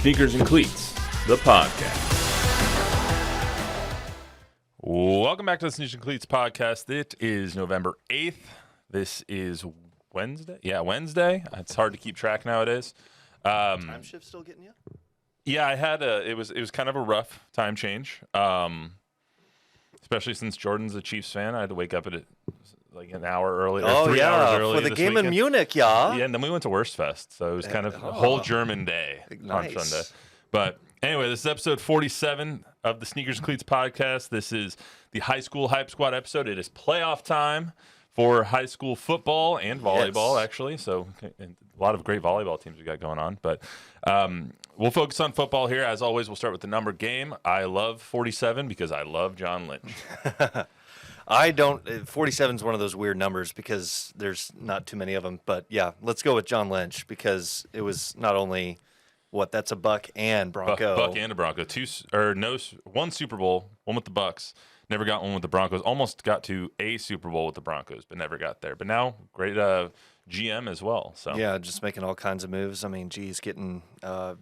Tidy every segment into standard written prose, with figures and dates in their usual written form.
Sneakers and Cleats, the podcast. Welcome back to the Sneakers and Cleats podcast. It is November 8th. This is Wednesday. Yeah, Wednesday. It's hard to keep track nowadays. Time shift still getting you? Yeah, I had it was kind of a rough time change. Especially since Jordan's a Chiefs fan. I had to wake up at like an hour early or 3 hours early for the game weekend. in Munich, yeah. Yeah, and then we went to Wurstfest, so it was kind of a whole German day on Sunday. But anyway, this is episode 47 of the Sneakers and Cleats podcast. This is the High School Hype Squad episode. It is playoff time for high school football and volleyball, actually. So a lot of great volleyball teams we got going on. But we'll focus on football here. As always, we'll start with the number game. I love 47 because I love John Lynch. I don't. 47 is one of those weird numbers because there's not too many of them. But yeah, let's go with John Lynch because it was not only that's a Buck and Bronco. Buck and a Bronco. One Super Bowl, one with the Bucks. Never got one with the Broncos. Almost got to a Super Bowl with the Broncos, but never got there. But now, great GM as well. So yeah, just making all kinds of moves. I mean, geez, getting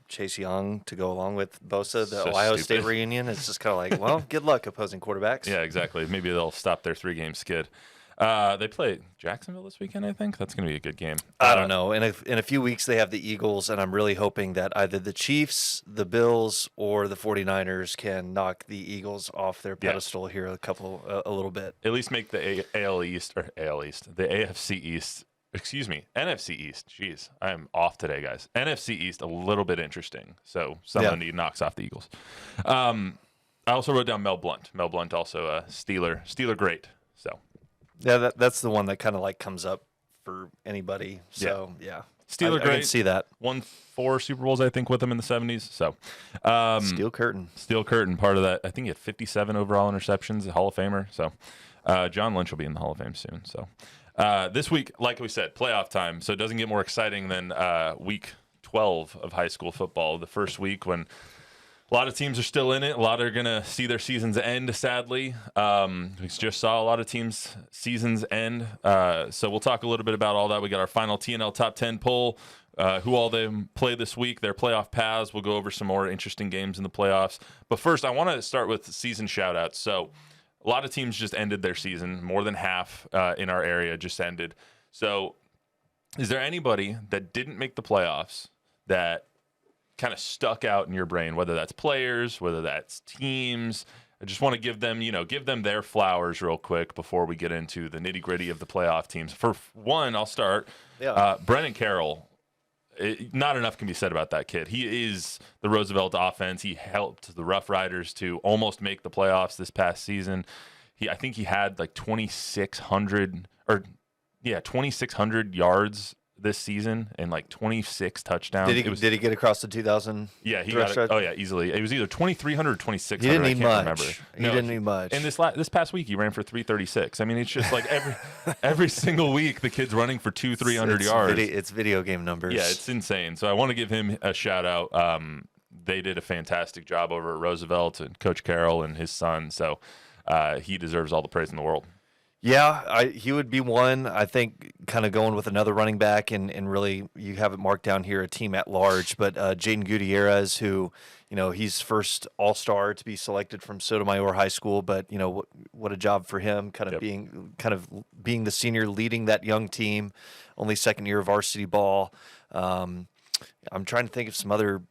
Chase Young to go along with Bosa, the Ohio State reunion. It's just kind of like, well, good luck opposing quarterbacks. Yeah, exactly. Maybe they'll stop their 3-game skid. They play Jacksonville this weekend, I think. That's going to be a good game. I don't know. In a few weeks, they have the Eagles, and I'm really hoping that either the Chiefs, the Bills, or the 49ers can knock the Eagles off their pedestal here a little bit. At least make the the AFC East, NFC East. Jeez, I'm off today, guys. NFC East a little bit interesting. So someone knocks off the Eagles. I also wrote down Mel Blount. Mel Blount also a Steeler great. So. Yeah, that's the one that kind of like comes up for anybody. So yeah, Steeler great. I can see that. Won 4 Super Bowls, I think, with them in the 70s. So Steel Curtain, part of that. I think he had 57 overall interceptions, a Hall of Famer. So John Lynch will be in the Hall of Fame soon. So this week, like we said, playoff time. So it doesn't get more exciting than week 12 of high school football. The first week when a lot of teams are still in it. A lot are going to see their seasons end, sadly. We just saw a lot of teams' seasons end. So we'll talk a little bit about all that. We got our final TNL Top 10 poll, who all they play this week, their playoff paths. We'll go over some more interesting games in the playoffs. But first, I want to start with season shout-outs. So a lot of teams just ended their season. More than half in our area just ended. So is there anybody that didn't make the playoffs that kind of stuck out in your brain, whether that's players, whether that's teams? I just want to give them their flowers real quick before we get into the nitty gritty of the playoff teams. For one, I'll start. Yeah. Brennan Carroll. Not enough can be said about that kid. He is the Roosevelt offense. He helped the Rough Riders to almost make the playoffs this past season. I think he had like 2,600 yards this season and like 26 touchdowns. Did he get across the 2,000? Yeah, he got it. Oh yeah, easily. It was either 2,300 or 2,600. He didn't need much. Remember. He didn't need much. And this past week he ran for 336. I mean, it's just like every single week the kid's running for 200-300 yards. It's video game numbers. Yeah, it's insane. So I want to give him a shout out. They did a fantastic job over at Roosevelt and Coach Carroll and his son. So he deserves all the praise in the world. Yeah, he would be one. I think kind of going with another running back and really you have it marked down here, a team at large. But Jaden Gutierrez, who, he's first all-star to be selected from Sotomayor High School. But, what a job for him being the senior leading that young team, only second year of varsity ball. I'm trying to think of some other,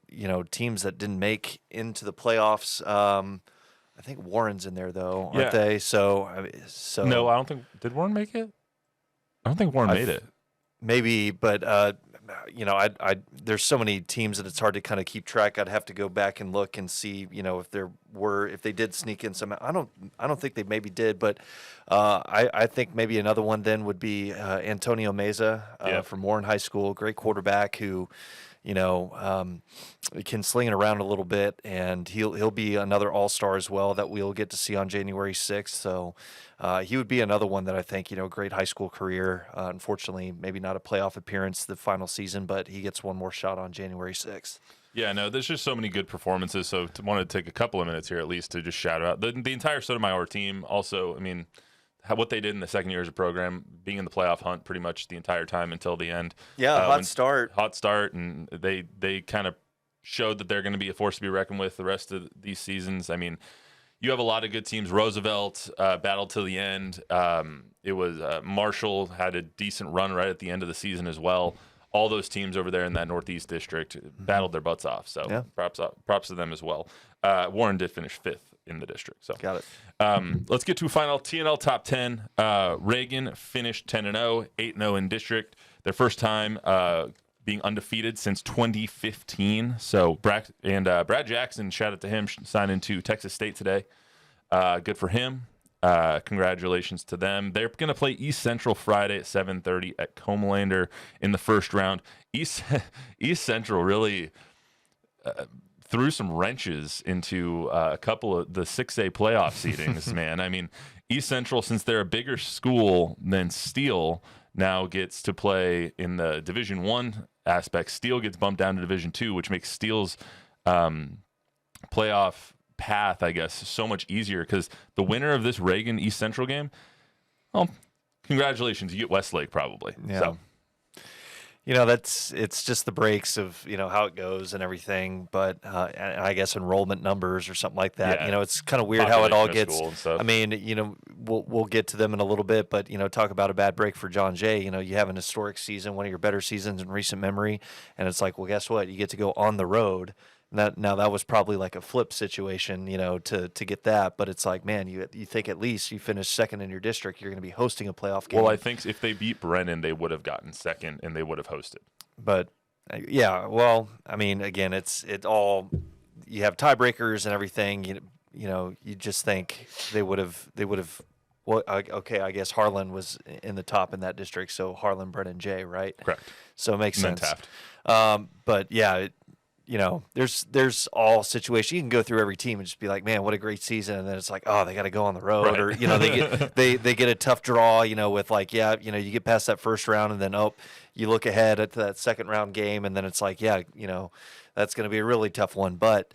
teams that didn't make into the playoffs. I think Warren's in there though, aren't they? So no, I don't think. Did Warren make it? I don't think Warren made it. Maybe, but there's so many teams that it's hard to kind of keep track. I'd have to go back and look and see, if they did sneak in some. I don't think they maybe did, but I think maybe another one then would be Antonio Meza from Warren High School, great quarterback who. Can sling it around a little bit, and he'll be another all-star as well that we'll get to see on January 6th. So he would be another one that I think, great high school career. Unfortunately, maybe not a playoff appearance the final season, but he gets one more shot on January 6th. Yeah, no, there's just so many good performances. So I wanted to take a couple of minutes here at least to just shout out the entire Sotomayor team. Also, I mean, what they did in the second year as a program, being in the playoff hunt pretty much the entire time until the end. Yeah, hot start, and they kind of showed that they're going to be a force to be reckoned with the rest of these seasons. I mean, you have a lot of good teams. Roosevelt battled to the end. It was Marshall had a decent run right at the end of the season as well. All those teams over there in that Northeast district battled their butts off. So props to them as well. Warren did finish 5th in the district. So got it. Let's get to a final T&L top 10. Reagan finished 10-0, 8-0 in district. Their first time being undefeated since 2015. So Brad Jackson, shout out to him, signed into Texas State today. Good for him. Congratulations to them. They're going to play East Central Friday at 7:30 at Comalander in the first round. East Central really threw some wrenches into a couple of the 6A playoff seedings, man. I mean, East Central, since they're a bigger school than Steele, now gets to play in the Division I aspect. Steele gets bumped down to Division II, which makes Steele's playoff path, I guess, so much easier, because the winner of this Reagan East Central game, well, congratulations, you get Westlake probably. Yeah. So, it's just the breaks of, how it goes and everything, but and I guess enrollment numbers or something like that. Yeah. It's kind of weird how it all gets. I mean, we'll get to them in a little bit, but talk about a bad break for John Jay. You have an historic season, one of your better seasons in recent memory, and it's like, well, guess what? You get to go on the road. Now that was probably like a flip situation, to get that, but it's like, man, you think at least you finish second in your district, you're going to be hosting a playoff game. Well, I think if they beat Brennan, they would have gotten second and they would have hosted. But yeah, well, I mean, again, it all, you have tiebreakers and everything. You just think they would have. Well, okay, I guess Harlan was in the top in that district, so Harlan, Brennan, Jay, right? Correct. So it makes And sense. Taft. But yeah. There's all situations. You can go through every team and just be like, man, what a great season, and then it's like, oh, they got to go on the road, right. or they get a tough draw, with like, you get past that first round, and then you look ahead at that second round game, and then it's like, that's going to be a really tough one. But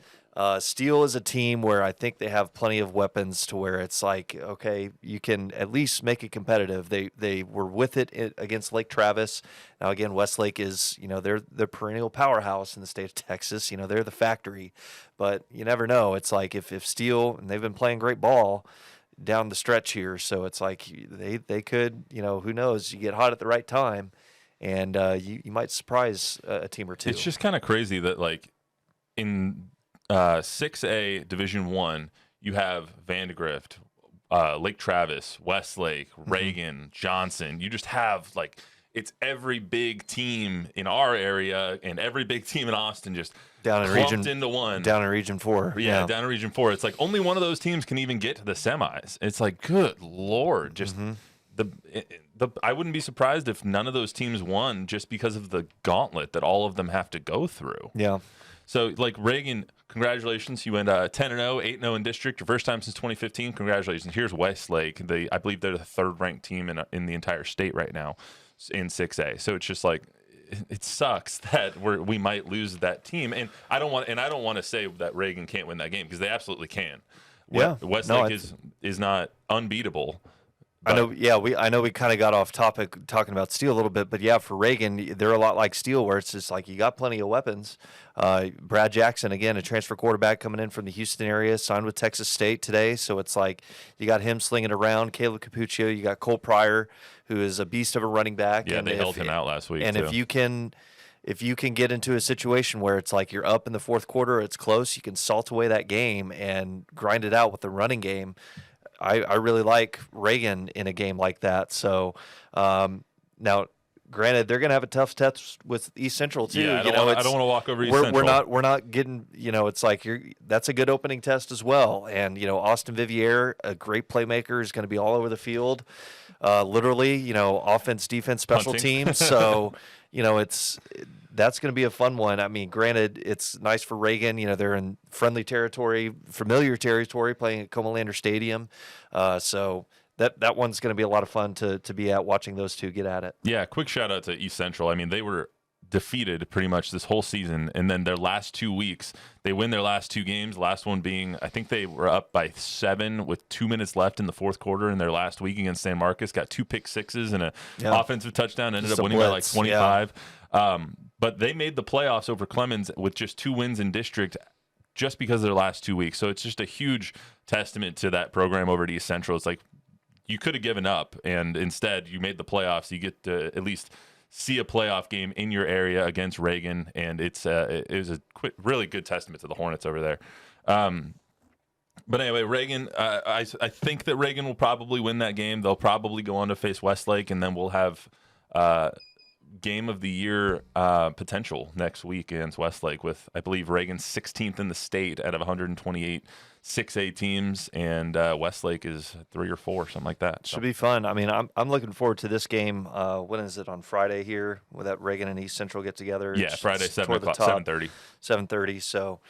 Steele is a team where I think they have plenty of weapons to where it's like, okay, you can at least make it competitive. They were with it against Lake Travis. Now again, Westlake is, they're the perennial powerhouse in the state of Texas. They're the factory, but you never know. It's like if Steele, and they've been playing great ball down the stretch here, so it's like they could, who knows? You get hot at the right time, and you might surprise a team or two. It's just kind of crazy that like in 6A Division I, you have Vandegrift, Lake Travis, Westlake, Reagan, Johnson. You just have like, it's every big team in our area and every big team in Austin just down in clumped region into one. Down in Region 4. Yeah, down in Region 4. It's like only one of those teams can even get to the semis. It's like, good Lord, just I wouldn't be surprised if none of those teams won just because of the gauntlet that all of them have to go through. Yeah. So, like, Reagan, congratulations. You went 10-0, 8-0 in district. Your first time since 2015. Congratulations. Here's Westlake. I believe they're the third-ranked team in the entire state right now in 6A. So it's just like, it sucks that we might lose that team. And I don't want to say that Reagan can't win that game, because they absolutely can. Yeah. Westlake is not unbeatable. I know. Yeah, I know we kind of got off topic talking about Steele a little bit, but yeah, for Reagan, they're a lot like Steele, where it's just like you got plenty of weapons. Brad Jackson, again, a transfer quarterback coming in from the Houston area, signed with Texas State today, so it's like you got him slinging around. Caleb Capuccio, you got Cole Pryor, who is a beast of a running back. Yeah, they held him out last week. And too. if you can get into a situation where it's like you're up in the fourth quarter, it's close, you can salt away that game and grind it out with the running game. I really like Reagan in a game like that. So now, granted, they're going to have a tough test with East Central too. Yeah, I don't want to walk over East Central. We're not getting. It's like that's a good opening test as well. And Austin Vivier, a great playmaker, is going to be all over the field, literally. Offense, defense, special teams. So that's going to be a fun one. I mean, granted, it's nice for Reagan. They're in friendly territory, familiar territory, playing at Comalander Stadium. So that one's going to be a lot of fun to be at, watching those two get at it. Yeah, quick shout out to East Central. I mean, they were defeated pretty much this whole season, and then their last 2 weeks, they win their last two games. Last one being, I think they were up by 7 with 2 minutes left in the fourth quarter in their last week against San Marcos. Got 2 pick sixes and an offensive touchdown. Ended up winning by like 25. but they made the playoffs over Clemens with just 2 wins in district just because of their last 2 weeks. So it's just a huge testament to that program over at East Central. It's like you could have given up, and instead you made the playoffs. You get to at least see a playoff game in your area against Reagan, and it was a really good testament to the Hornets over there. But anyway, Reagan, I think that Reagan will probably win that game. They'll probably go on to face Westlake, and then we'll have game of the year potential next week against Westlake with, I believe, Reagan's 16th in the state out of 128 6A teams, and Westlake is 3 or 4, something like that. Should be fun. I mean, I'm looking forward to this game. When is it, on Friday here? Will that Reagan and East Central get together? Yeah, Friday, 7 o'clock, 7:30. 7:30. So,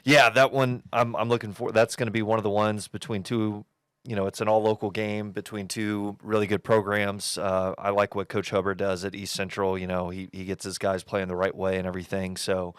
yeah, that one I'm looking for. That's going to be one of the ones between two. It's an all-local game between two really good programs. I like what Coach Hubbard does at East Central. He gets his guys playing the right way and everything. So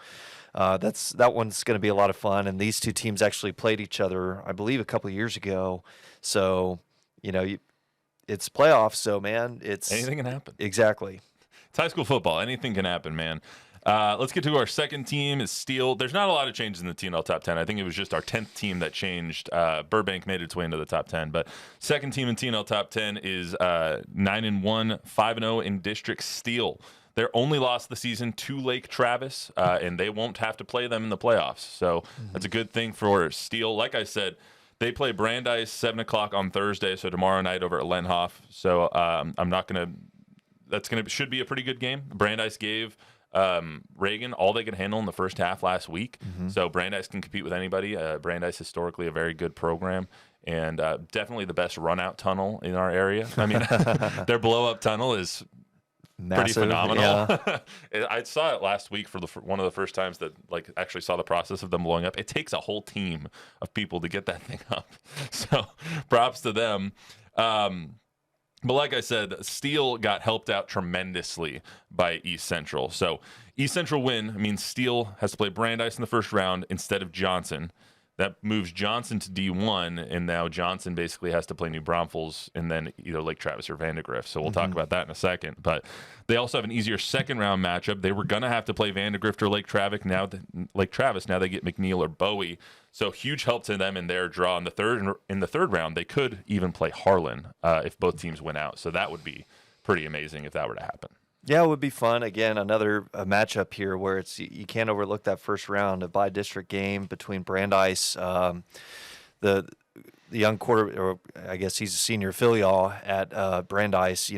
that one's going to be a lot of fun. And these two teams actually played each other, I believe, a couple of years ago. So, it's playoffs. So, man, anything can happen. Exactly. It's high school football. Anything can happen, man. Let's get to our second team. Is Steele. There's not a lot of changes in the TNL top 10. I think it was just our 10th team that changed. Burbank made its way into the top 10. But second team in TNL top 10 is 9-1, 5-0 in district Steele. Their only loss of the season to Lake Travis, and they won't have to play them in the playoffs. So that's a good thing for Steele. Like I said, they play Brandeis 7 o'clock on Thursday, so tomorrow night over at Lenhoff. So I'm not going to – should be a pretty good game. Brandeis gave – Reagan all they could handle in the first half last week. So Brandeis can compete with anybody. Brandeis historically a very good program, and definitely the best run out tunnel in our area. I mean, their blow up tunnel is massive, pretty phenomenal. Yeah. I saw it last week for one of the first times that actually saw the process of them blowing up. It takes a whole team of people to get that thing up. So props to them. But like I said, Steele got helped out tremendously by East Central. So East Central win means Steele has to play Brandeis in the first round instead of Johnson. That moves Johnson to D1, and now Johnson basically has to play New Braunfels and then either Lake Travis or Vandegrift. So we'll talk about that in a second. But they also have an easier second-round matchup. They were going to have to play Vandegrift or Lake Travis. Now they get McNeil or Bowie. So huge help to them in their draw. In the third round, they could even play Harlan if both teams win out. So that would be pretty amazing if that were to happen. Yeah, it would be fun. Again, another matchup here where you can't overlook that first round, a by-district game between Brandeis, the young quarter, or I guess he's a senior filial at Brandeis.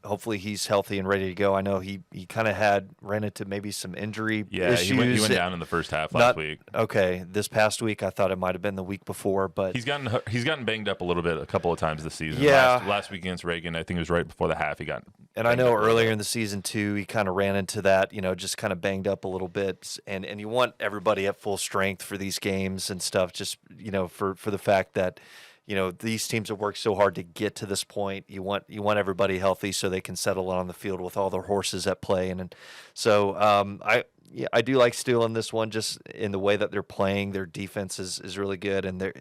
Hopefully he's healthy and ready to go. I know he kind of ran into maybe some injury issues. He went down in the first half last week. Okay, this past week I thought it might have been the week before, but he's gotten banged up a little bit a couple of times this season. Yeah, last week against Reagan, I think it was right before the half he got. And I know earlier in the season too, he kind of ran into that, just kind of banged up a little bit. And you want everybody at full strength for these games and stuff. Just for the fact that. These teams have worked so hard to get to this point. You want everybody healthy so they can settle on the field with all their horses at play. And so I do like Steele in this one, just in the way that they're playing. Their defense is really good, and they're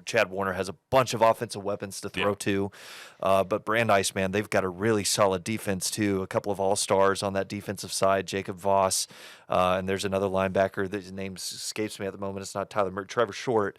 Chad Warner has a bunch of offensive weapons to throw to. But Brandeis, man, they've got a really solid defense too. A couple of all-stars on that defensive side, Jacob Voss, and there's another linebacker that his name escapes me at the moment. It's not Tyler Trevor Short.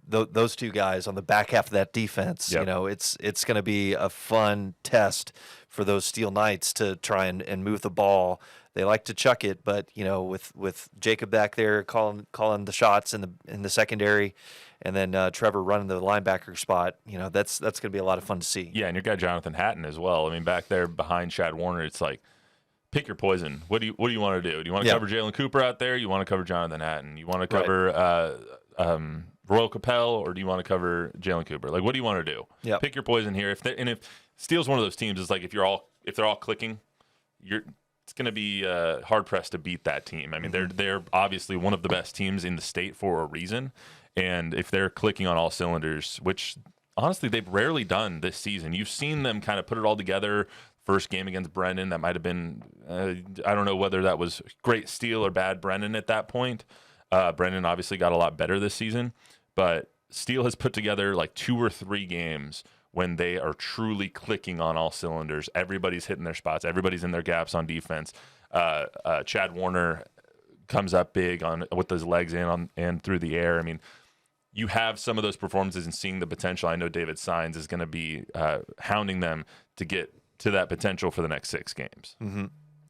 Those two guys on the back half of that defense, yep. It's going to be a fun test for those Steel Knights to try and move the ball. They like to chuck it, but with Jacob back there calling the shots in the secondary, and then Trevor running the linebacker spot, that's going to be a lot of fun to see. Yeah, and your guy Jonathan Hatton as well. I mean, back there behind Chad Warner, it's like, pick your poison. What do you want to do? Do you want to cover Jalen Cooper out there? You want to cover Jonathan Hatton? You want to cover Royal Capel, or do you want to cover Jalen Cooper? What do you want to do? Yep. Pick your poison here. If Steele's one of those teams, it's like if they're all clicking, it's going to be hard pressed to beat that team. I mean, they're obviously one of the best teams in the state for a reason, and if they're clicking on all cylinders, which honestly they've rarely done this season, you've seen them kind of put it all together. First game against Brennan, that might have been I don't know whether that was great Steele or bad Brennan at that point. Brennan obviously got a lot better this season, but Steele has put together 2 or 3 games when they are truly clicking on all cylinders. Everybody's hitting their spots. Everybody's in their gaps on defense. Chad Warner comes up big with those legs and through the air. I mean, you have some of those performances and seeing the potential. I know David Sines is going to be hounding them to get to that potential for the next 6 games. Mm-hmm.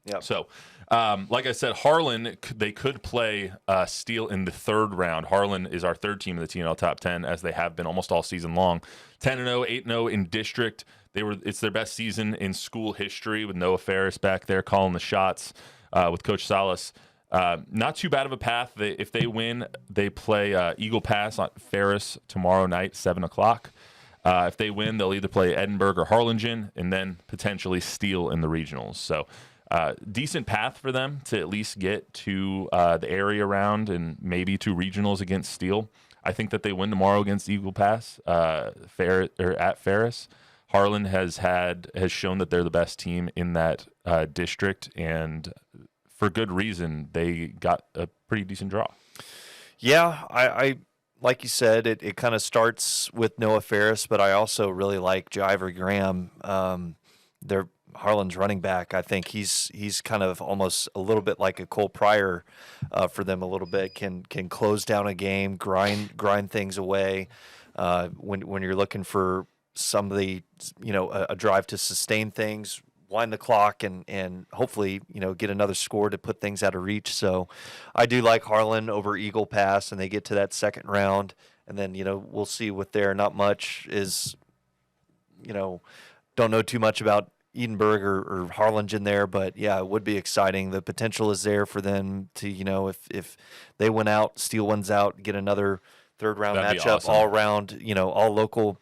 Yeah. So, like I said, Harlan, they could play Steele in the 3rd round. Harlan is our 3rd team in the TNL top 10, as they have been almost all season long. 10-0, 8-0 in district. It's their best season in school history with Noah Ferris back there calling the shots with Coach Salas. Not too bad of a path. If they win, they play Eagle Pass on Ferris tomorrow night, 7 o'clock. If they win, they'll either play Edinburgh or Harlingen, and then potentially Steele in the regionals. So decent path for them to at least get to the area round and maybe to regionals against Steele. I think that they win tomorrow against Eagle Pass at Ferris. Harlan has shown that they're the best team in that district, and for good reason. They got a pretty decent draw. Yeah, I like you said, it kind of starts with Noah Ferris, but I also really like Jiver Graham. They're Harlan's running back. I think he's kind of almost a little bit like a Cole Pryor for them a little bit. Can close down a game, grind things away. When you're looking for somebody, a drive to sustain things, wind the clock, and hopefully get another score to put things out of reach. So I do like Harlan over Eagle Pass, and they get to that 2nd round, and then we'll see with there. Not much is don't know too much about Edinburgh or Harlingen there, but yeah, it would be exciting. The potential is there for them to, if they win out, Steele wins out, get another 3rd round That'd be matchup, awesome. all around, all local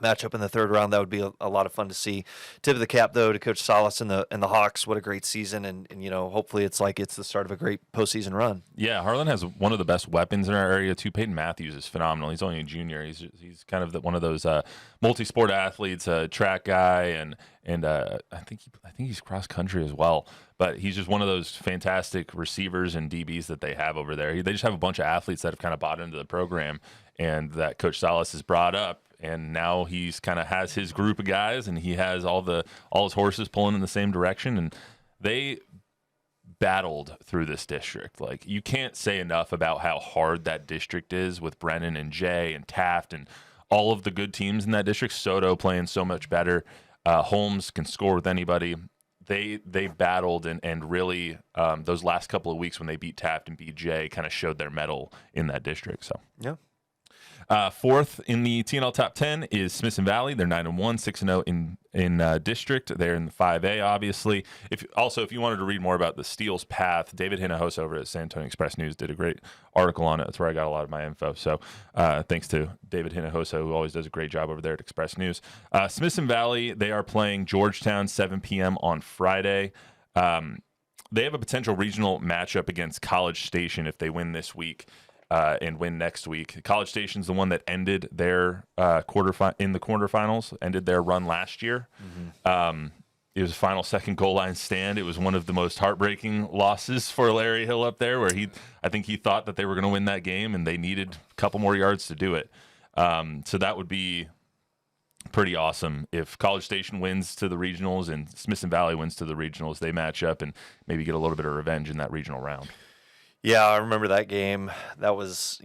matchup in the 3rd round. That would be a lot of fun to see. Tip of the cap though to Coach Salas and the Hawks. What a great season, and hopefully it's the start of a great postseason run. Yeah, Harlan has one of the best weapons in our area too. Peyton Matthews is phenomenal. He's only a junior. He's kind of one of those multi-sport athletes, track guy, and I think he's cross country as well. But he's just one of those fantastic receivers and DBs that they have over there. They just have a bunch of athletes that have kind of bought into the program, and that Coach Salas has brought up. And now he's kind of has his group of guys, and he has all his horses pulling in the same direction. And they battled through this district. Like, you can't say enough about how hard that district is with Brennan and Jay and Taft and all of the good teams in that district. Soto playing so much better. Holmes can score with anybody. They battled and really those last couple of weeks when they beat Taft and beat Jay kind of showed their mettle in that district. So yeah. 4th in the TNL top 10 is Smithson Valley. They're 9-1, 6-0 in district. They're in the 5A, obviously. If you wanted to read more about the Steele's path, David Hinojosa over at San Antonio Express News did a great article on it. That's where I got a lot of my info. So thanks to David Hinojosa, who always does a great job over there at Express News. Smithson Valley, they are playing Georgetown 7 p.m. on Friday. They have a potential regional matchup against College Station if they win this week. And win next week. College Station's the one that ended their in the quarterfinals, ended their run last year. Mm-hmm. It was a final second goal line stand. It was one of the most heartbreaking losses for Larry Hill up there, where I think he thought that they were going to win that game, and they needed a couple more yards to do it. So that would be pretty awesome if College Station wins to the regionals and Smithson Valley wins to the regionals. They match up and maybe get a little bit of revenge in that regional round. Yeah, I remember that game. That was,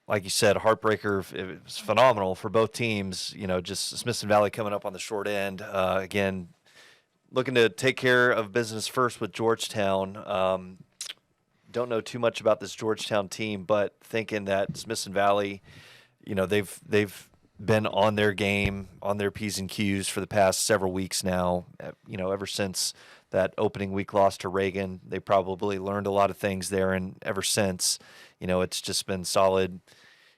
like you said, a heartbreaker. It was phenomenal for both teams. Just Smithson Valley coming up on the short end. Again, looking to take care of business first with Georgetown. Don't know too much about this Georgetown team, but thinking that Smithson Valley, they've been on their game, on their P's and Q's for the past several weeks now. Ever since that opening week loss to Reagan, they probably learned a lot of things there, and ever since, it's just been solid,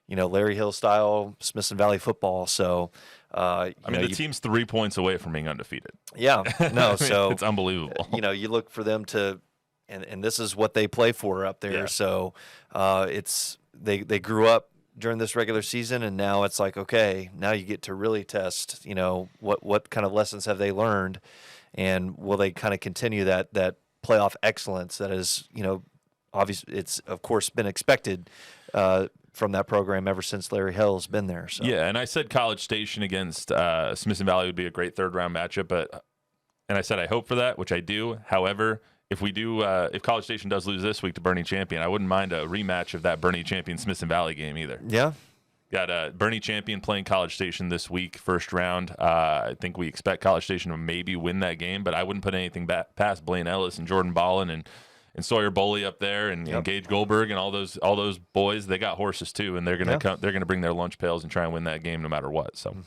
Larry Hill style Smithson Valley football. So, the team's 3 points away from being undefeated. Yeah, no, so it's unbelievable. You look for them to, and this is what they play for up there. Yeah. So, they grew up during this regular season, and now it's like, okay, now you get to really test, what kind of lessons have they learned. And will they kind of continue that playoff excellence that is, obviously it's of course been expected from that program ever since Larry Hill's been there. So Yeah, and I said College Station against Smithson Valley would be a great third-round matchup, and I said I hope for that, which I do. However, if College Station does lose this week to Bernie Champion, I wouldn't mind a rematch of that Bernie Champion Smithson Valley game either. Yeah. Got Bernie Champion playing College Station this week, first round. I think we expect College Station to maybe win that game, but I wouldn't put anything past Blaine Ellis and Jordan Ballin and Sawyer Boley up there, and Gage Goldberg and all those boys. They got horses too, and they're gonna bring their lunch pails and try and win that game no matter what. So,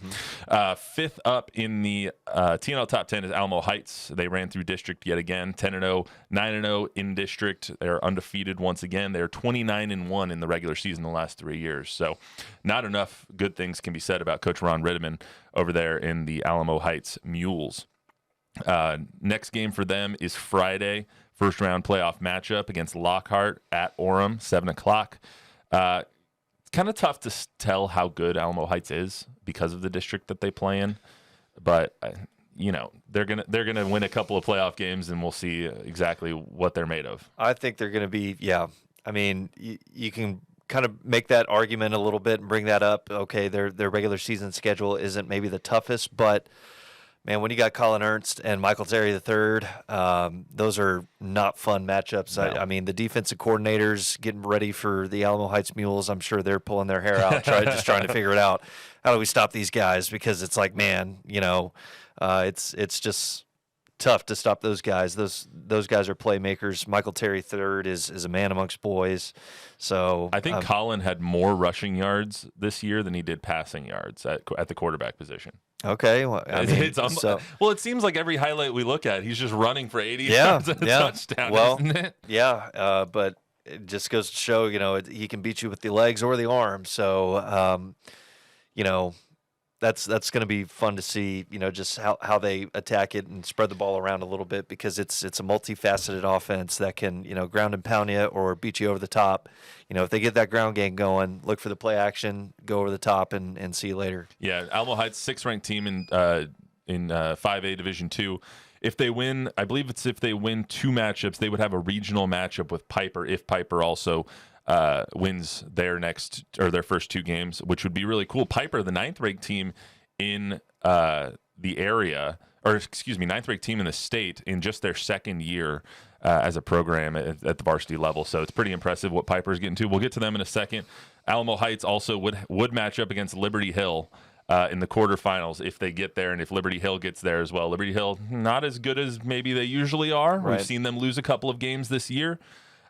fifth up in the TNL top 10 is Alamo Heights. They ran through district yet again, 10-0, 9-0 in district. They're undefeated once again. They're 29-1 in the regular season the last 3 years. So, not enough good things can be said about Coach Ron Ritteman over there in the Alamo Heights Mules. Next game for them is Friday. First round playoff matchup against Lockhart at Orem, 7:00. It's kind of tough to tell how good Alamo Heights is because of the district that they play in, but they're gonna win a couple of playoff games, and we'll see exactly what they're made of. I think they're going to be. Yeah, I mean, you can kind of make that argument a little bit and bring that up. Okay, their regular season schedule isn't maybe the toughest, but man, when you got Colin Ernst and Michael Terry III, those are not fun matchups. No. I mean, the defensive coordinators getting ready for the Alamo Heights Mules, I'm sure they're pulling their hair out, just trying to figure it out. How do we stop these guys? Because it's like, man, it's just tough to stop those guys. Those guys are playmakers. Michael Terry III is a man amongst boys. So I think Colin had more rushing yards this year than he did passing yards at the quarterback position. Okay. Well, it seems like every highlight we look at, he's just running for 80 yards and a touchdown, isn't it? Yeah, but it just goes to show, he can beat you with the legs or the arm. So, that's going to be fun to see, just how they attack it and spread the ball around a little bit, because it's a multifaceted offense that can, ground and pound you or beat you over the top. If they get that ground game going, look for the play action, go over the top, and see you later. Yeah, Alamo Heights, 6th-ranked team in 5A Division II. If they win, I believe if they win 2 matchups, they would have a regional matchup with Piper if Piper also wins their first 2 games, which would be really cool. Piper, the 9th-ranked team in the area, 9th-ranked team in the state in just their second year as a program at the varsity level. So it's pretty impressive what Piper's getting to. We'll get to them in a second. Alamo Heights also would match up against Liberty Hill in the quarterfinals if they get there, and if Liberty Hill gets there as well. Liberty Hill, not as good as maybe they usually are. Right. We've seen them lose a couple of games this year.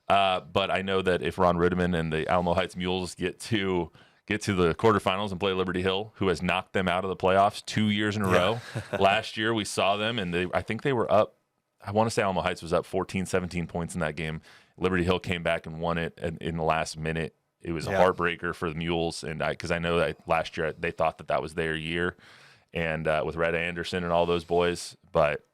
But I know that if Ron Ritteman and the Alamo Heights Mules get to the quarterfinals and play Liberty Hill, who has knocked them out of the playoffs 2 years in a row. Last year we saw them, and I think they were up. I want to say Alamo Heights was up 14, 17 points in that game. Liberty Hill came back and won it in the last minute. It was a heartbreaker for the Mules, and because I know that last year they thought that was their year, and with Red Anderson and all those boys, but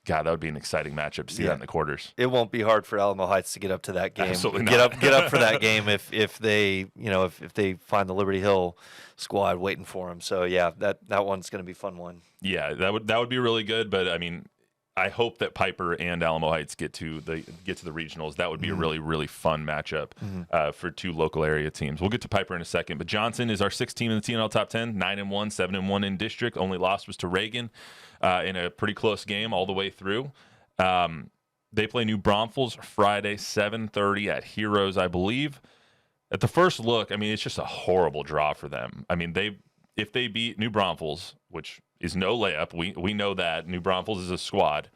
God, that would be an exciting matchup to see that in the quarters. It won't be hard for Alamo Heights to get up to that game. Absolutely not. Get up for that game if they if they find the Liberty Hill squad waiting for them. So yeah, that one's going to be a fun one. Yeah, that would be really good. But I mean, I hope that Piper and Alamo Heights get to the regionals. That would be a really, really fun matchup for 2 local area teams. We'll get to Piper in a second. But Johnson is our 6th team in the TNL top 10, 9-1, 7-1 in district. Only loss was to Reagan in a pretty close game all the way through. They play New Braunfels Friday, 7:30 at Heroes, I believe. At the first look, I mean, it's just a horrible draw for them. I mean, if they beat New Braunfels, which is no layup, we know that New Braunfels is a squad,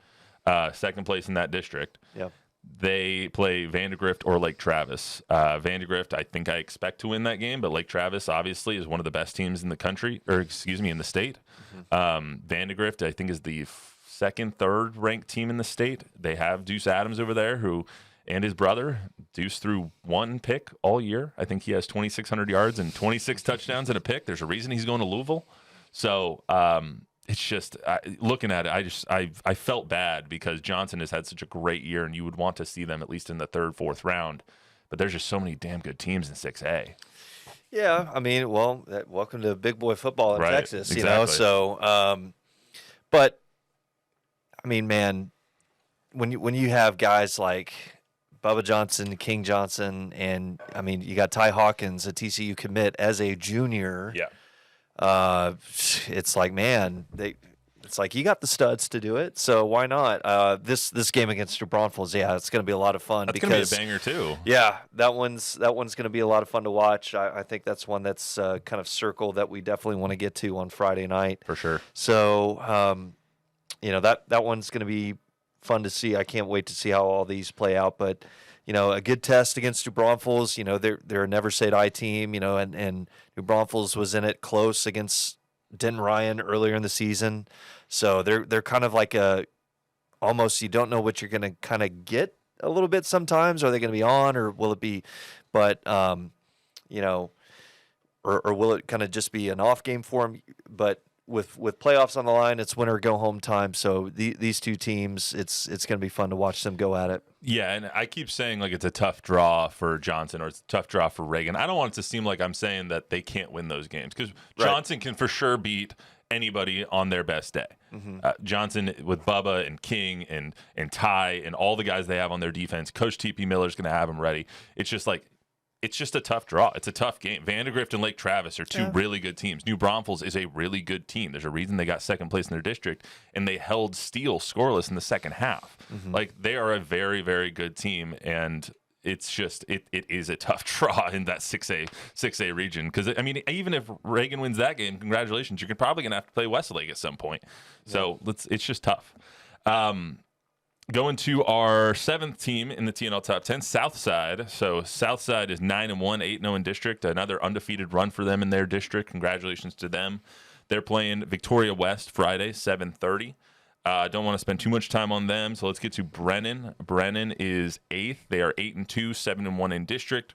2nd place in that district. Yep. They play Vandegrift or Lake Travis. Vandegrift, I think I expect to win that game, but Lake Travis obviously is one of the best teams in the country, in the state. Vandegrift, I think, is the 2nd, 3rd ranked team in the state. They have Deuce Adams over there, and his brother. Deuce threw 1 pick all year. I think he has 2,600 yards and 26 touchdowns and a pick. There's a reason he's going to Louisville. So it's just looking at it, I felt bad because Johnson has had such a great year, and you would want to see them at least in the 3rd, 4th round. But there's just so many damn good teams in 6A. Yeah, I mean, well, welcome to big boy football in Texas, exactly. So, but I mean, man, when you have guys like Bubba Johnson, King Johnson, and I mean you got Ty Hawkins, a TCU commit as a junior. Yeah. It's like, man, it's like you got the studs to do it, so why not? This game against New Braunfels, yeah, it's going to be a lot of fun. That's going to be a banger too. Yeah, that one's going to be a lot of fun to watch. I think that's one that's kind of circle that we definitely want to get to on Friday night For sure. So that one's going to be fun to see. I can't wait to see how all these play out. But a good test against New Braunfels. They're a never say die team. And New Braunfels was in it close against Denton Ryan earlier in the season. So they're kind of like almost you don't know what you're going to kind of get a little bit sometimes. Are they going to be on or will it be? But or will it kind of just be an off game for them? But with playoffs on the line, it's win or go home time. So these two teams, it's going to be fun to watch them go at it. Yeah, and I keep saying like it's a tough draw for Johnson or it's a tough draw for Reagan. I don't want it to seem like I'm saying that they can't win those games because Johnson can for sure beat anybody on their best day. Mm-hmm. Johnson with Bubba and King and Ty and all the guys they have on their defense. Coach T.P. Miller's going to have them ready. It's just a tough draw. It's a tough game. Vandergrift and Lake Travis are two really good teams. New Braunfels is a really good team. There's a reason they got second place in their district, and they held Steele scoreless in the second half. Mm-hmm. Like, they are a very, very good team, and it's just it is a tough draw in that 6A region. Because, I mean, even if Reagan wins that game, congratulations, you're probably going to have to play Westlake at some point. So it's just tough. Going to our seventh team in the TNL Top 10, Southside. So Southside is 9-1, 8-0 in district. Another undefeated run for them in their district. Congratulations to them. They're playing Victoria West Friday, 7:30. Don't want to spend too much time on them, so let's get to Brennan. Brennan is 8th. They are 8-2, 7-1 in district.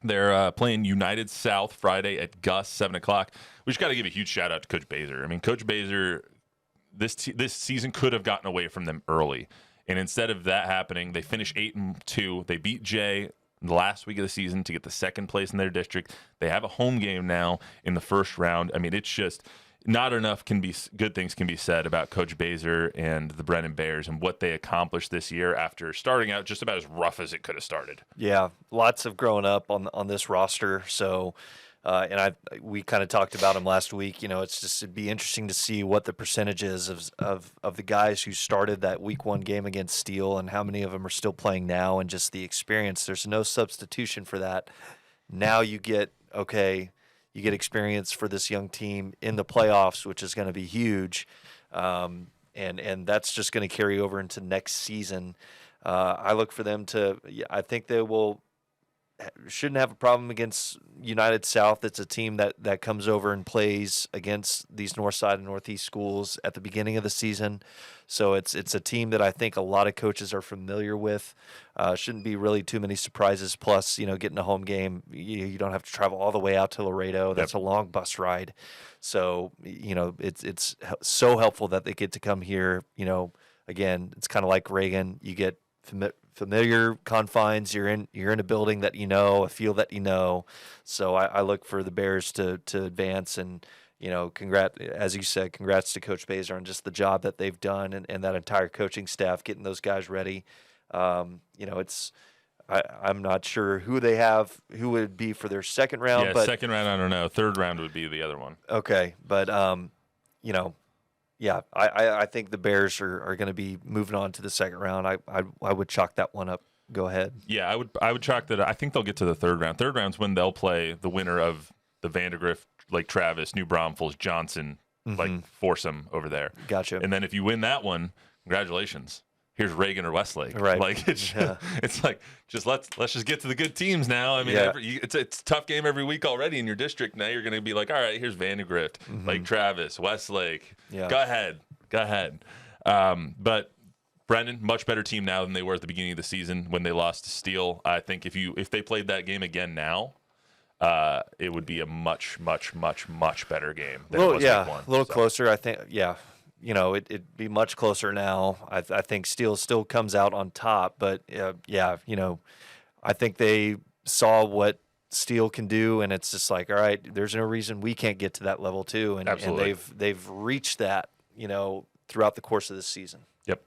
They're playing United South Friday at Gus, 7 o'clock. We just got to give a huge shout out to Coach Baser. I mean, Coach Baser, this season could have gotten away from them early. And instead of that happening, they finished 8-2. They beat Jay the last week of the season to get the second place in their district. They have a home game now in the first round. I mean, it's just not enough good things can be said about Coach Baser and the Brennan Bears and what they accomplished this year after starting out just about as rough as it could have started. Yeah, lots of growing up on this roster. So, we kind of talked about them last week. It'd be interesting to see what the percentage is of the guys who started that week one game against Steele and how many of them are still playing now and just the experience. There's no substitution for that. Now you get experience for this young team in the playoffs, which is going to be huge. And that's just going to carry over into next season. I look for them I think they shouldn't have a problem against United South. It's a team that comes over and plays against these North Side and Northeast schools at the beginning of the season. So it's a team that I think a lot of coaches are familiar with. Shouldn't be really too many surprises. Plus, getting a home game, you don't have to travel all the way out to Laredo. That's a long bus ride. So, it's so helpful that they get to come here. Again, it's kind of like Reagan. You get familiar confines. You're in a building that a field that So I look for the Bears to advance and as you said, congrats to Coach Baser on just the job that they've done and that entire coaching staff getting those guys ready. I'm not sure who would be for their second round. Yeah, but second round I don't know. Third round would be the other one. Okay, but yeah, I think the Bears are going to be moving on to the second round. I would chalk that one up. Go ahead. Yeah, I would chalk that. I think they'll get to the third round. Third round's when they'll play the winner of the Vandergrift, Lake Travis, New Braunfels, Johnson, foursome over there. Gotcha. And then if you win that one, congratulations. Here's Reagan or Westlake. Right. Like it's like just let's just get to the good teams now. I mean, it's a tough game every week already in your district. Now you're going to be like, all right, here's Vandergrift, Lake Travis, Westlake. Yeah. Go ahead. But Brendan, much better team now than they were at the beginning of the season when they lost to Steele. I think if they played that game again now, it would be a much, much, much, much better game than it was week one. A little closer, I think. Yeah. It'd be much closer now. I think Steele still comes out on top, but I think they saw what Steele can do, and it's just like, all right, there's no reason we can't get to that level too, and Absolutely. they've reached that, throughout the course of this season. Yep.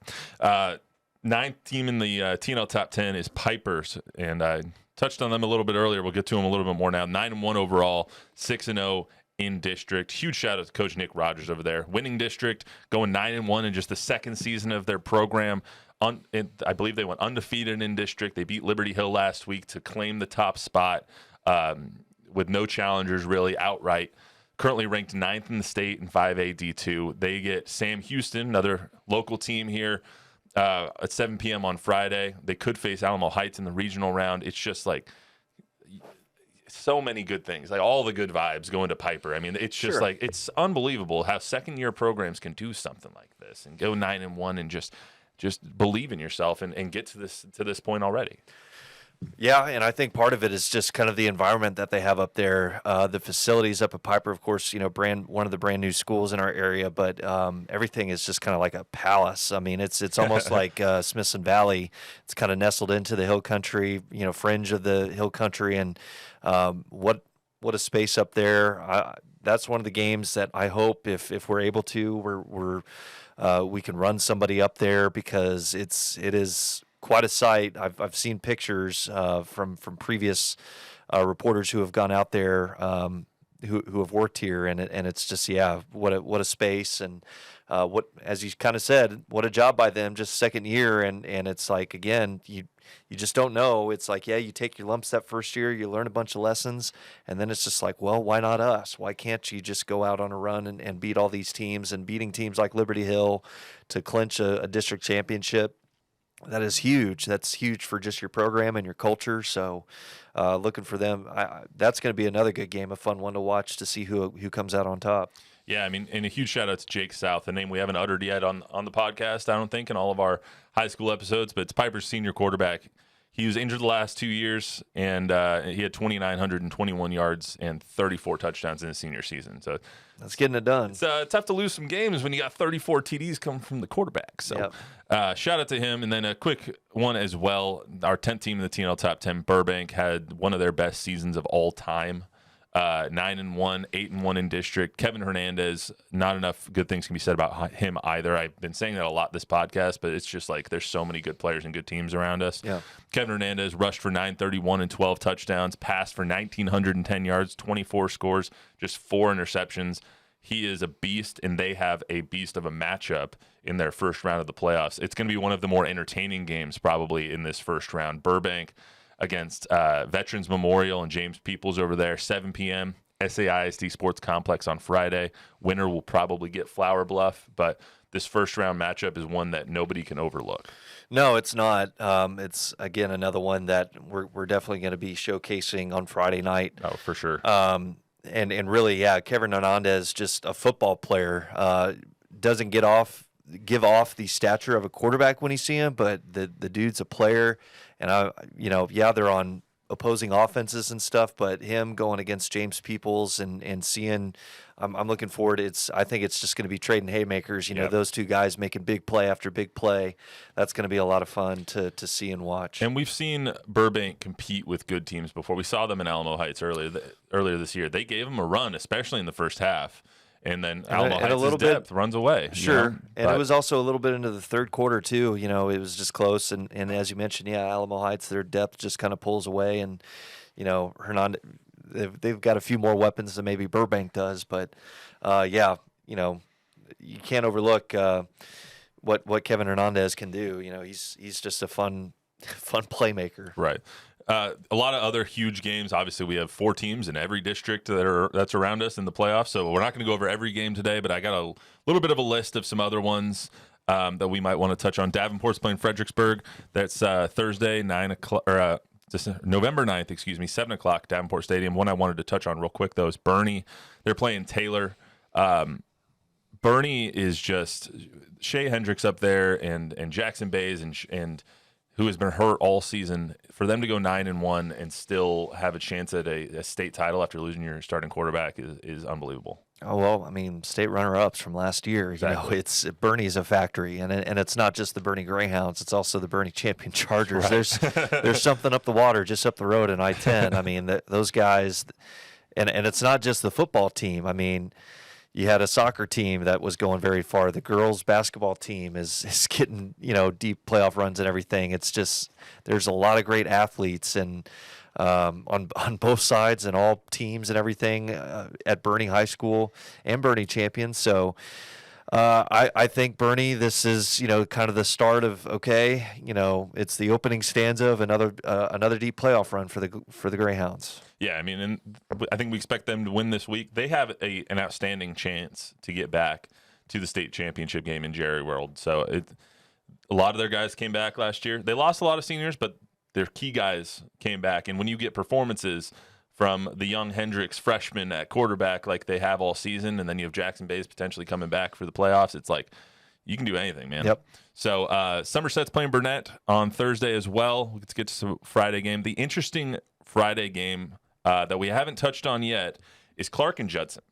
Ninth team in the TNL top 10 is Pipers, and I touched on them a little bit earlier. We'll get to them a little bit more now. 9-1 overall, 6-0 in district. Huge shout out to Coach Nick Rogers over there. Winning district, going 9-1 in just the second season of their program. I believe they went undefeated in district. They beat Liberty Hill last week to claim the top spot with no challengers really outright. Currently ranked 9th in the state in 5A D2. They get Sam Houston, another local team here, at 7 p.m. on Friday. They could face Alamo Heights in the regional round. It's just like so many good things, like all the good vibes going to Piper. I mean, it's just like, it's unbelievable how second-year programs can do something like this and go 9-1 and just believe in yourself and get to this point already. Yeah, and I think part of it is just kind of the environment that they have up there. The facilities up at Piper, of course, one of the brand new schools in our area, but everything is just kind of like a palace. I mean, it's almost like Smithson Valley. It's kind of nestled into the hill country, fringe of the hill country, and what a space up there. That's one of the games that I hope if we're able to, we can run somebody up there, because it is quite a sight. I've seen pictures from previous reporters who have gone out there, who have worked here, and it's just what a space, and what, as you kind of said, what a job by them, just second year, and it's like, again, you just don't know. It's like, you take your lumps that first year, you learn a bunch of lessons, and then it's just like, well, why not us? Why can't you just go out on a run and beat all these teams, and beating teams like Liberty Hill to clinch a district championship? That is huge. That's huge for just your program and your culture. So looking for them, that's going to be another good game, a fun one to watch to see who comes out on top. Yeah, I mean, and a huge shout out to Jake South, a name we haven't uttered yet on the podcast, I don't think, in all of our high school episodes, but it's Piper's senior quarterback. He was injured the last 2 years, and he had 2,921 yards and 34 touchdowns in his senior season. So that's getting it done. It's tough to lose some games when you got 34 TDs coming from the quarterback. So shout out to him. And then a quick one as well. Our 10th team in the TNL Top 10, Burbank, had one of their best seasons of all time. 9-1, 8-1 in district. Kevin Hernandez, not enough good things can be said about him either. I've been saying that a lot this podcast, but it's just like there's so many good players and good teams around us. Yeah. Kevin Hernandez rushed for 931 and 12 touchdowns, passed for 1,910 yards, 24 scores, just 4 interceptions. He is a beast, and they have a beast of a matchup in their first round of the playoffs. It's going to be one of the more entertaining games probably in this first round. Burbank against Veterans Memorial and James Peoples over there, 7 p.m., SAISD Sports Complex on Friday. Winner will probably get Flower Bluff, but this first-round matchup is one that nobody can overlook. No, it's not. It's, again, another one that we're definitely going to be showcasing on Friday night. Oh, for sure. And really, Kevin Hernandez, just a football player, doesn't give off the stature of a quarterback when you see him, but the dude's a player. And they're on opposing offenses and stuff, but him going against James Peoples and seeing, I'm looking forward. I think it's just going to be trading haymakers. Those two guys making big play after big play. That's going to be a lot of fun to see and watch. And we've seen Burbank compete with good teams before. We saw them in Alamo Heights earlier this year. They gave them a run, especially in the first half. And then Alamo Heights' depth runs away. Sure. And it was also a little bit into the third quarter, too. It was just close. And as you mentioned, Alamo Heights, their depth just kind of pulls away. And, Hernandez, they've got a few more weapons than maybe Burbank does. But, you can't overlook what Kevin Hernandez can do. He's just a fun playmaker. Right. A lot of other huge games. Obviously, we have 4 teams in every district that's around us in the playoffs. So we're not going to go over every game today, but I got a little bit of a list of some other ones that we might want to touch on. Davenport's playing Fredericksburg. That's Thursday, November 9th, 7 o'clock, Davenport Stadium. One I wanted to touch on real quick, though, is Bernie. They're playing Taylor. Bernie is just Shea Hendricks up there and Jackson Bays and who has been hurt all season. For them to go 9-1 and still have a chance at a state title after losing your starting quarterback is unbelievable. Oh, well, I mean, state runner-ups from last year. Exactly. Bernie's a factory, and it's not just the Bernie Greyhounds; it's also the Bernie Champion Chargers. Right. There's something up the water, just up the road in I-10. I mean, those guys, and it's not just the football team. I mean, you had a soccer team that was going very far. The girls basketball team is getting, deep playoff runs and everything. It's just there's a lot of great athletes and on both sides and all teams and everything at Bernie High School and Bernie Champions. So I think, Bernie, this is, kind of the start of, okay, it's the opening stanza of another deep playoff run for the Greyhounds. Yeah, I mean, and I think we expect them to win this week. They have an outstanding chance to get back to the state championship game in Jerry World. So a lot of their guys came back last year. They lost a lot of seniors, but their key guys came back. And when you get performances from the young Hendricks freshman at quarterback like they have all season, and then you have Jackson Bays potentially coming back for the playoffs, it's like you can do anything, man. Yep. So Somerset's playing Burnett on Thursday as well. Let's get to some Friday game. The interesting Friday game that we haven't touched on yet is Clark and Judson.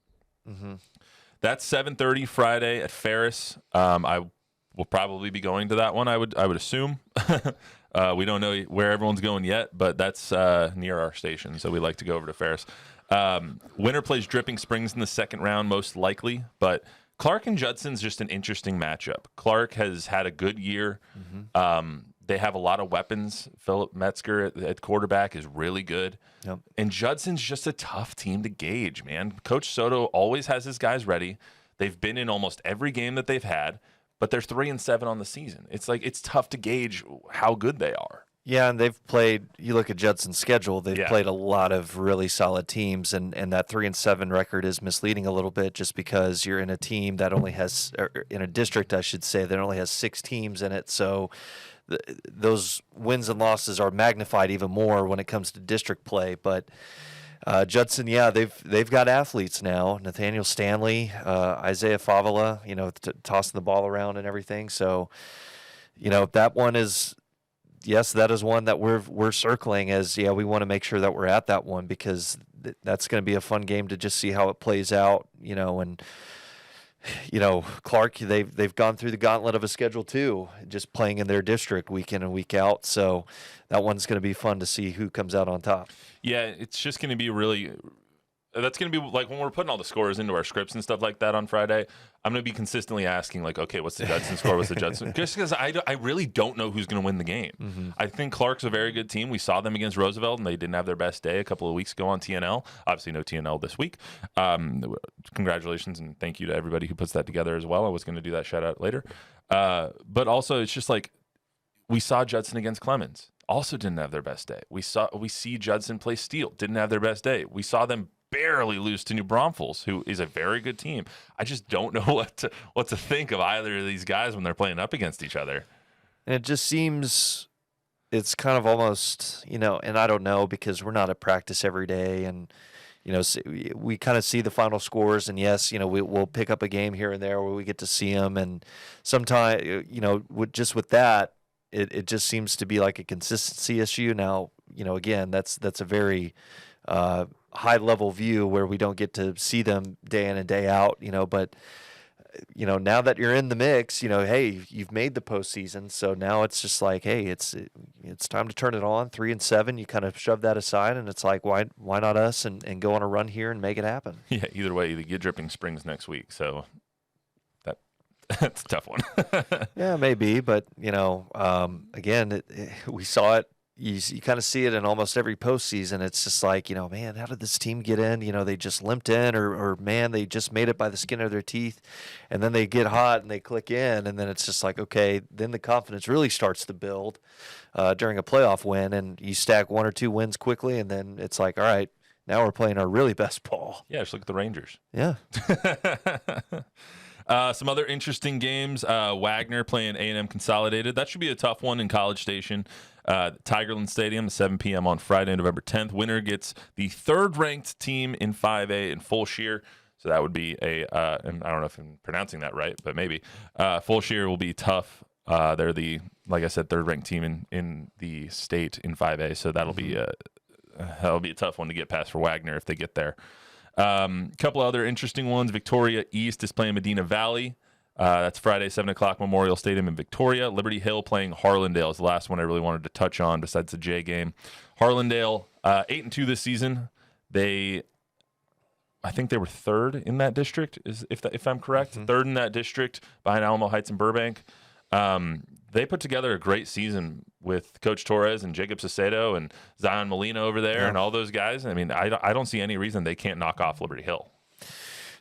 Mm-hmm. That's 7:30 Friday at Ferris. I will probably be going to that one, I would assume. We don't know where everyone's going yet, but that's near our station, so we like to go over to Ferris. Winner plays Dripping Springs in the second round, most likely, but Clark and Judson's just an interesting matchup. Clark has had a good year. Mm-hmm. They have a lot of weapons. Philip Metzger at quarterback is really good. Yep. And Judson's just a tough team to gauge, man. Coach Soto always has his guys ready. They've been in almost every game that they've had, but they're 3-7 on the season. It's like it's tough to gauge how good they are. Yeah, and they've played. You look at Judson's schedule; they've played a lot of really solid teams, and that 3-7 record is misleading a little bit, just because you're in a team that only has, or in a district, I should say, that only has 6 teams in it. So those wins and losses are magnified even more when it comes to district play. But Judson, they've got athletes now. Nathaniel Stanley, Isaiah Favela, tossing the ball around and everything. So, that one is. Yes, that is one that we're circling as, we want to make sure that we're at that one, because that's going to be a fun game to just see how it plays out, and Clark, they've gone through the gauntlet of a schedule too, just playing in their district week in and week out. So that one's going to be fun to see who comes out on top. Yeah, it's just going to be really. That's going to be like when we're putting all the scores into our scripts and stuff like that on Friday, I'm going to be consistently asking, like, okay, what's the Judson score? What's the Judson? Just because I really don't know who's going to win the game. Mm-hmm. I think Clark's a very good team. We saw them against Roosevelt, and they didn't have their best day a couple of weeks ago on TNL. Obviously, no TNL this week. Congratulations, and thank you to everybody who puts that together as well. I was going to do that shout-out later. But also, it's just like we saw Judson against Clemens. Also didn't have their best day. We see Judson play Steele. Didn't have their best day. We saw them barely lose to New Braunfels, who is a very good team. I just don't know what to think of either of these guys when they're playing up against each other. And it just seems it's kind of almost, and I don't know, because we're not at practice every day, and we kind of see the final scores, and yes, we'll pick up a game here and there where we get to see them, and sometimes, with that, it just seems to be like a consistency issue. Now, again, that's a very high level view where we don't get to see them day in and day out, but now that you're in the mix, hey, you've made the postseason, so now it's just like, hey, it's time to turn it on. 3-7, you kind of shove that aside, and it's like, why not us and go on a run here and make it happen? Yeah, either way, you get Dripping Springs next week, so that's a tough one. Yeah, maybe, but again, we saw it. You kind of see it in almost every postseason. It's just like, man, how did this team get in? They just limped in, or man, they just made it by the skin of their teeth, and then they get hot and they click in, and then it's just like, okay, then the confidence really starts to build during a playoff win, and you stack 1 or 2 wins quickly, and then it's like, all right, now we're playing our really best ball. Yeah, just look at the Rangers. Yeah. Some other interesting games. Wagner playing A&M Consolidated. That should be a tough one in College Station. Tigerland Stadium, 7 p.m. on Friday, November 10th. Winner gets the third-ranked team in 5A in Full Shear. So that would be and I don't know if I'm pronouncing that right, but maybe. Full Shear will be tough. They're the, like I said, third-ranked team in the state in 5A. So that'll be a tough one to get past for Wagner if they get there. Couple other interesting ones. Victoria East is playing Medina Valley. That's Friday, 7 o'clock, Memorial Stadium in Victoria. Liberty Hill playing Harlandale is the last one I really wanted to touch on besides the J game. Harlandale, 8-2 this season. They I think they were third in that district, if I'm correct, third in that district behind Alamo Heights and Burbank. They put together a great season with Coach Torres and Jacob Sacedo and Zion Molina over there and all those guys. I mean, I don't see any reason they can't knock off Liberty Hill.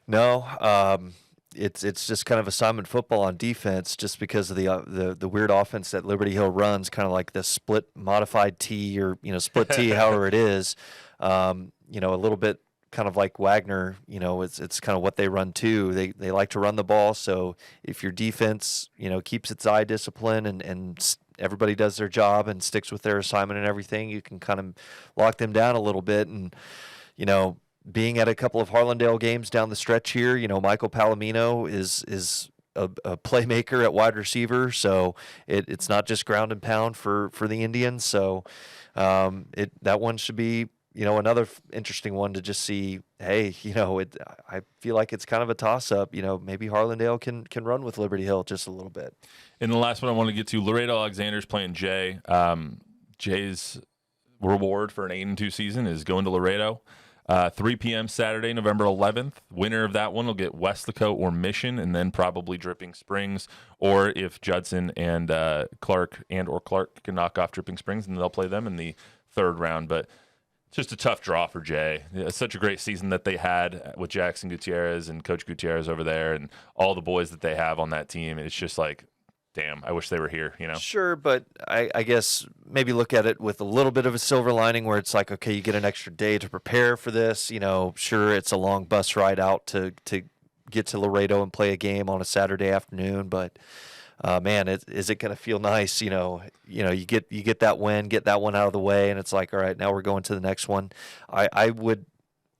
No, it's just kind of assignment football on defense, just because of the weird offense that Liberty Hill runs, kind of like the split modified T or split T, however it is. A little bit kind of like Wagner. It's kind of what they run too. They like to run the ball. So if your defense keeps its eye discipline and everybody does their job and sticks with their assignment and everything, you can kind of lock them down a little bit. And being at a couple of Harlandale games down the stretch here, Michael Palomino is a playmaker at wide receiver, so it's not just ground and pound for the Indians. So that one should be another interesting one to just see. Hey, I feel like it's kind of a toss up. Maybe Harlandale can run with Liberty Hill just a little bit. And the last one I want to get to, Laredo Alexander's playing Jay. Jay's reward for an 8-2 season is going to Laredo. 3 p.m. Saturday, November 11th. Winner of that one will get Weslaco or Mission, and then probably Dripping Springs. Or if Judson and Clark can knock off Dripping Springs, and they'll play them in the third round. But just a tough draw for Jay. It's such a great season that they had with Jackson Gutierrez and Coach Gutierrez over there, and all the boys that they have on that team. It's just like, damn, I wish they were here, Sure, but I guess maybe look at it with a little bit of a silver lining where it's like, okay, you get an extra day to prepare for this. Sure, it's a long bus ride out to get to Laredo and play a game on a Saturday afternoon, but man, is it going to feel nice? You get that win, get that one out of the way, and it's like, all right, now we're going to the next one.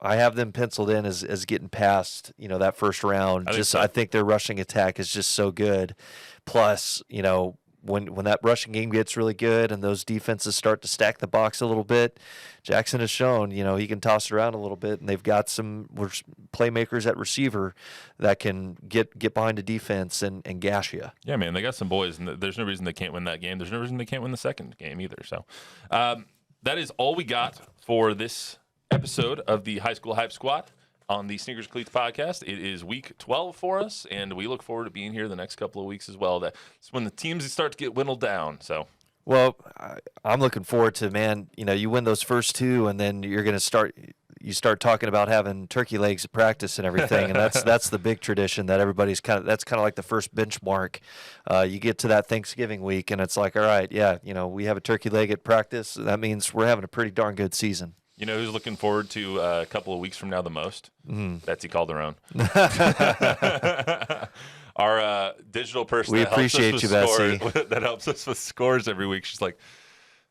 I have them penciled in as getting past, that first round. I think their rushing attack is just so good. Plus, when that rushing game gets really good and those defenses start to stack the box a little bit, Jackson has shown, he can toss it around a little bit, and they've got some playmakers at receiver that can get behind a defense and gash you. Yeah, man, they got some boys, and there's no reason they can't win that game. There's no reason they can't win the second game either. So that is all we got for this episode of the High School Hype Squad on the Sneakers Cleats podcast. It is week 12 for us, and we look forward to being here the next couple of weeks as well. That's when the teams start to get whittled down. So, well, I'm looking forward to, man, you win those first two, and then you're going to start talking about having turkey legs at practice and everything, and that's the big tradition that everybody's that's kind of like the first benchmark. You get to that Thanksgiving week, and it's like, all right, yeah, we have a turkey leg at practice. That means we're having a pretty darn good season. You know who's looking forward to a couple of weeks from now the most? Betsy Calderon. Our digital person. We appreciate you, Betsy. That helps us with scores every week. She's like,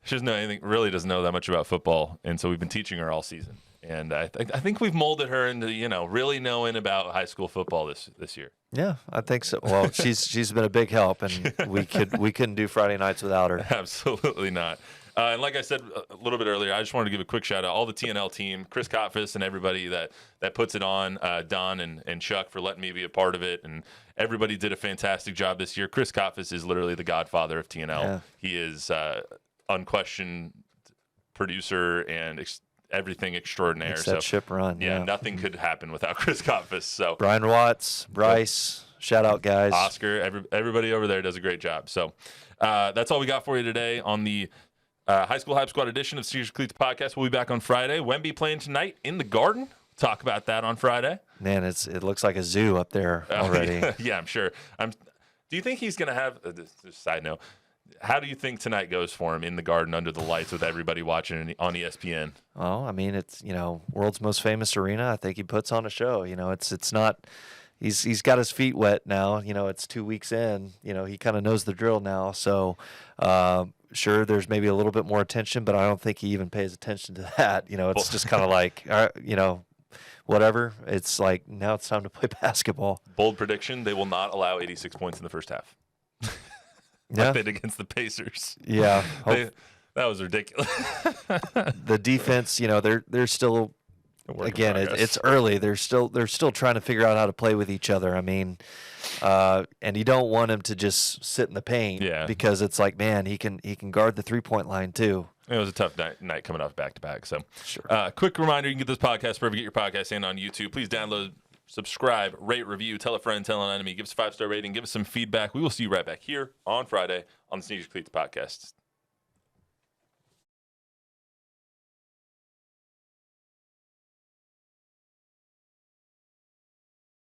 she doesn't know anything, really doesn't know that much about football, and so we've been teaching her all season. And I think we've molded her into really knowing about high school football this year. Yeah, I think so. Well, she's been a big help, and we couldn't do Friday nights without her. Absolutely not. And like I said a little bit earlier, I just wanted to give a quick shout out all the TNL team, Chris Kotfis and everybody that puts it on, Don and Chuck for letting me be a part of it, and everybody did a fantastic job this year. Chris Kotfis is literally the godfather of TNL. Yeah. He is unquestioned producer and everything extraordinaire. Makes that ship run. Yeah, nothing could happen without Chris Kotfis. So Brian Watts, Bryce, shout out guys. Oscar, everybody over there does a great job. So that's all we got for you today on the High School Hype Squad edition of Sneakers Cleats podcast. We'll be back on Friday. Wemby playing tonight in the Garden. Talk about that on Friday. Man, it looks like a zoo up there already. Yeah, I'm sure. Do you think he's going to have just side note? How do you think tonight goes for him in the Garden under the lights with everybody watching on ESPN? Well, I mean, it's world's most famous arena. I think he puts on a show. It's not. He's got his feet wet now. It's 2 weeks in. He kind of knows the drill now. So. Sure, there's maybe a little bit more attention, but I don't think he even pays attention to that. It's just kind of like, whatever. It's like, now it's time to play basketball. Bold prediction, they will not allow 86 points in the first half. Like they did against the Pacers. Yeah. That was ridiculous. The defense, they're still, again, it's early. They're still trying to figure out how to play with each other. I mean, and you don't want him to just sit in the paint, because it's like, man, he can guard the 3-point line too. It was a tough night coming off back-to-back. So, Sure. quick reminder, you can get this podcast wherever you get your podcast and on YouTube. Please download, subscribe, rate, review, tell a friend, tell an enemy, give us a 5-star rating, give us some feedback. We will see you right back here on Friday on the Sneakers Cleats podcast.